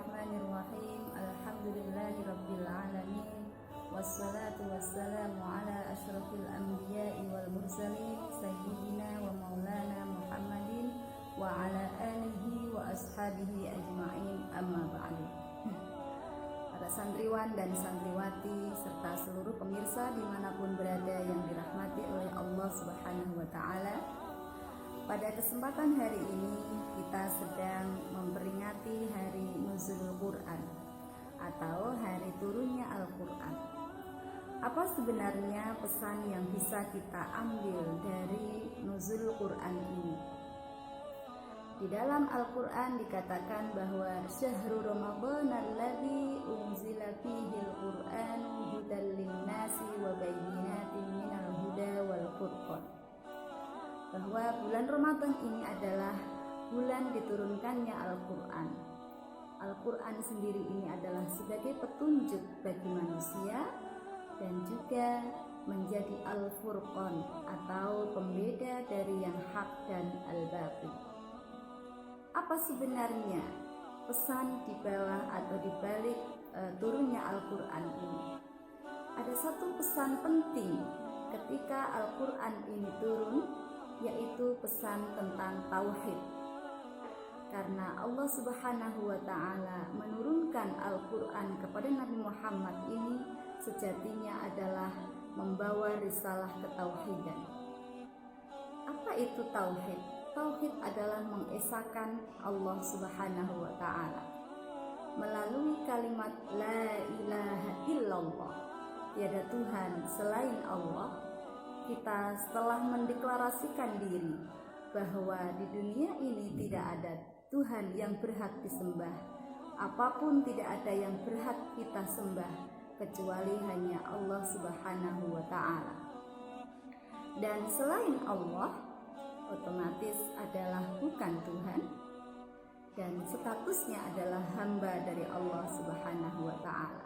Bismillahirrahmanirrahim. Alhamdulillahirabbil alamin. Wassalatu wassalamu ala asyrafil anbiya'i wal mursalin sayyidina wa maulana Muhammadin wa ala alihi wa ashabihi ajma'in, amma ba'du. Para santriwan dan santriwati serta seluruh pemirsa dimanapun berada yang dirahmati oleh Allah Subhanahu wa ta'ala, pada kesempatan hari ini kita sedang memperingati hari Nuzulul Quran atau hari turunnya Al-Quran. Apa sebenarnya pesan yang bisa kita ambil dari Nuzulul Quran ini? Di dalam Al-Quran dikatakan bahwa Syahrul Ramadan alladzi unzila fihil Quran hudan linnasi wa bayyinatin minal huda wal furqan, bahwa bulan Ramadan ini adalah bulan diturunkannya Al-Quran. Al-Quran sendiri ini adalah sebagai petunjuk bagi manusia dan juga menjadi Al-Furqan atau pembeda dari yang hak dan al-batil. Apa sebenarnya pesan di bawah atau di balik turunnya Al-Quran ini? Ada satu pesan penting ketika Al-Quran ini turun, yaitu pesan tentang tauhid. Karena Allah Subhanahu wa ta'ala menurunkan Al-Quran kepada Nabi Muhammad ini sejatinya adalah membawa risalah ketauhidan. Apa itu tauhid? Tauhid adalah mengesahkan Allah Subhanahu wa ta'ala melalui kalimat la ilaha illallah, tiada Tuhan selain Allah. Kita setelah mendeklarasikan diri bahwa di dunia ini tidak ada Tuhan yang berhak disembah, apapun tidak ada yang berhak kita sembah kecuali hanya Allah Subhanahu wa ta'ala. Dan selain Allah otomatis adalah bukan Tuhan dan statusnya adalah hamba dari Allah Subhanahu wa ta'ala.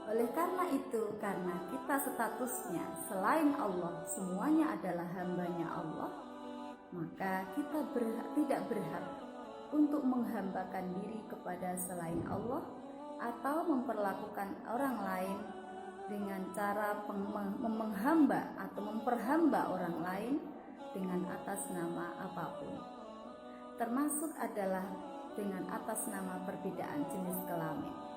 Oleh karena itu, karena kita statusnya selain Allah, semuanya adalah hambanya Allah, maka kita tidak berhak untuk menghambakan diri kepada selain Allah atau memperlakukan orang lain dengan cara menghamba atau memperhamba orang lain dengan atas nama apapun, termasuk adalah dengan atas nama perbedaan jenis kelamin.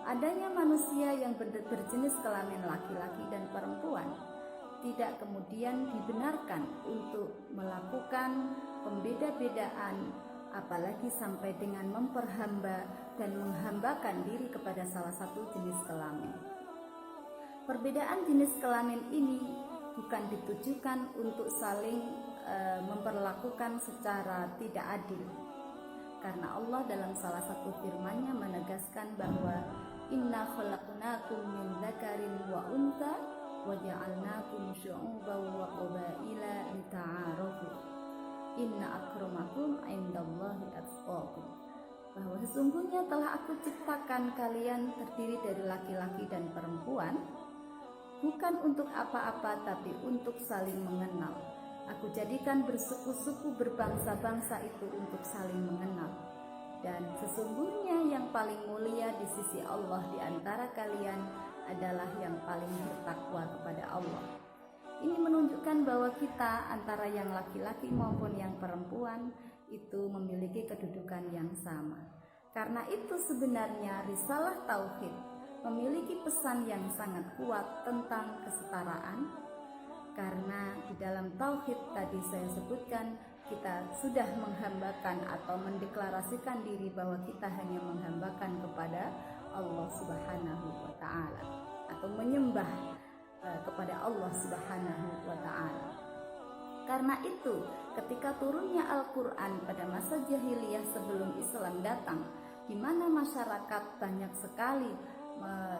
Adanya manusia yang berjenis kelamin laki-laki dan perempuan tidak kemudian dibenarkan untuk melakukan pembeda-bedaan, apalagi sampai dengan memperhamba dan menghambakan diri kepada salah satu jenis kelamin. Perbedaan jenis kelamin ini bukan ditujukan untuk saling memperlakukan secara tidak adil, karena Allah dalam salah satu firman-Nya menegaskan bahwa inna khalaqnakum min dzakarin wa untha wa ja'alnakum syu'uban wa qabaila lita'arafu inna akramakum 'indallahi atqakum, bahwa sesungguhnya telah aku ciptakan kalian terdiri dari laki-laki dan perempuan bukan untuk apa-apa tapi untuk saling mengenal. Aku jadikan bersuku-suku berbangsa-bangsa itu untuk saling mengenal. Dan sesungguhnya yang paling mulia di sisi Allah di antara kalian adalah yang paling bertakwa kepada Allah. Ini menunjukkan bahwa kita antara yang laki-laki maupun yang perempuan itu memiliki kedudukan yang sama. Karena itu sebenarnya risalah tauhid memiliki pesan yang sangat kuat tentang kesetaraan. Karena di dalam tauhid tadi saya sebutkan, kita sudah menghambakan atau mendeklarasikan diri bahwa kita hanya menghambakan kepada Allah Subhanahu wa ta'ala atau menyembah kepada Allah Subhanahu wa ta'ala. Karena itu ketika turunnya Al-Quran pada masa jahiliyah sebelum Islam datang, di mana masyarakat banyak sekali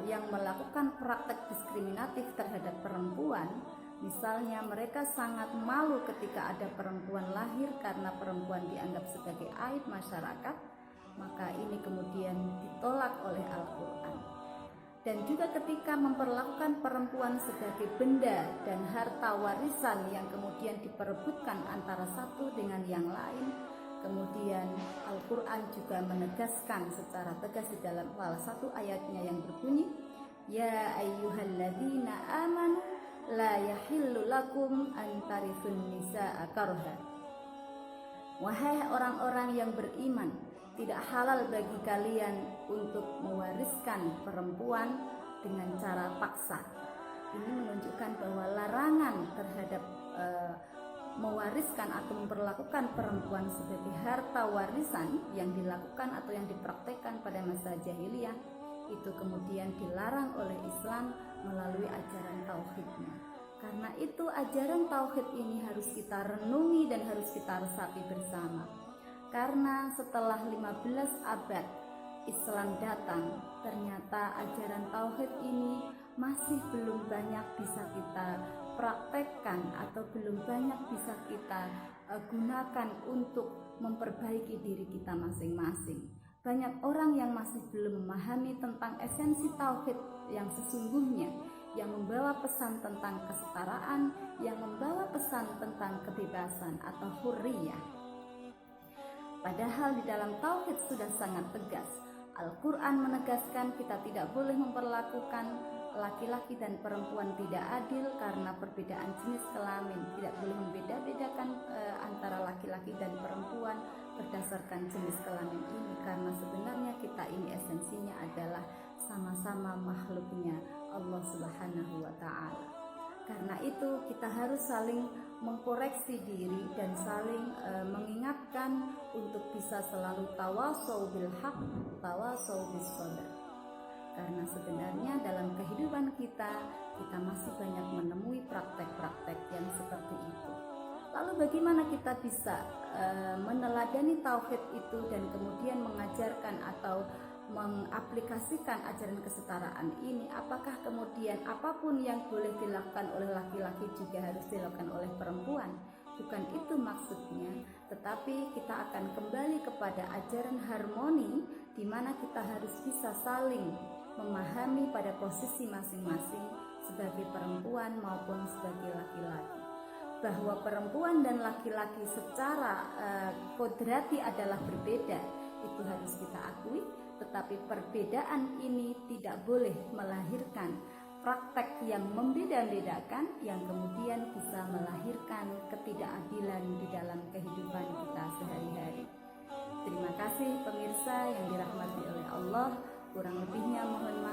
yang melakukan praktek diskriminatif terhadap perempuan. Misalnya mereka sangat malu ketika ada perempuan lahir karena perempuan dianggap sebagai aib masyarakat, maka ini kemudian ditolak oleh Al-Quran. Dan juga ketika memperlakukan perempuan sebagai benda dan harta warisan yang kemudian diperebutkan antara satu dengan yang lain, Kemudian Al-Quran juga menegaskan secara tegas di dalam salah satu ayatnya yang berbunyi, Ya ayyuhalladzina amanu la yahillu lakum an tarithun nisaa karha. Wahai orang-orang yang beriman, tidak halal bagi kalian untuk mewariskan perempuan dengan cara paksa. Ini menunjukkan bahwa larangan terhadap mewariskan atau memperlakukan perempuan sebagai harta warisan yang dilakukan atau yang dipraktekkan pada masa jahiliyah itu kemudian dilarang oleh Islam melalui ajaran tauhidnya. Karena itu ajaran tauhid ini harus kita renungi dan harus kita resapi bersama. Karena setelah 15 abad Islam datang, ternyata ajaran tauhid ini masih belum banyak bisa kita praktekkan atau belum banyak bisa kita gunakan untuk memperbaiki diri kita masing-masing. Banyak orang yang masih belum memahami tentang esensi tauhid yang sesungguhnya, yang membawa pesan tentang kesetaraan, yang membawa pesan tentang kebebasan atau hurriyah. Padahal di dalam tauhid sudah sangat tegas. Al-Quran menegaskan kita tidak boleh memperlakukan laki-laki dan perempuan tidak adil karena perbedaan jenis kelamin. Tidak boleh membeda-bedakan antara laki-laki dan perempuan berdasarkan jenis kelamin ini, karena sebenarnya kita ini esensinya adalah sama-sama makhluknya Allah Subhanahu wa Ta'ala. Karena itu kita harus saling mengkoreksi diri dan saling mengingatkan untuk bisa selalu tawasau bil haq, tawasau bis sabr. Karena sebenarnya dalam kehidupan kita masih banyak menemui praktek-praktek yang seperti itu. Lalu bagaimana kita bisa meneladani tauhid itu dan kemudian mengajarkan atau mengaplikasikan ajaran kesetaraan ini? Apakah kemudian apapun yang boleh dilakukan oleh laki-laki juga harus dilakukan oleh perempuan? Bukan itu maksudnya, tetapi kita akan kembali kepada ajaran harmoni di mana kita harus bisa saling memahami pada posisi masing-masing sebagai perempuan maupun sebagai laki-laki. Bahwa perempuan dan laki-laki secara kodrati adalah berbeda, itu harus kita akui, tetapi perbedaan ini tidak boleh melahirkan praktek yang membeda-bedakan yang kemudian bisa melahirkan ketidakadilan di dalam kehidupan kita sehari-hari. Terima kasih pemirsa yang dirahmati oleh Allah. Kurang lebihnya mohon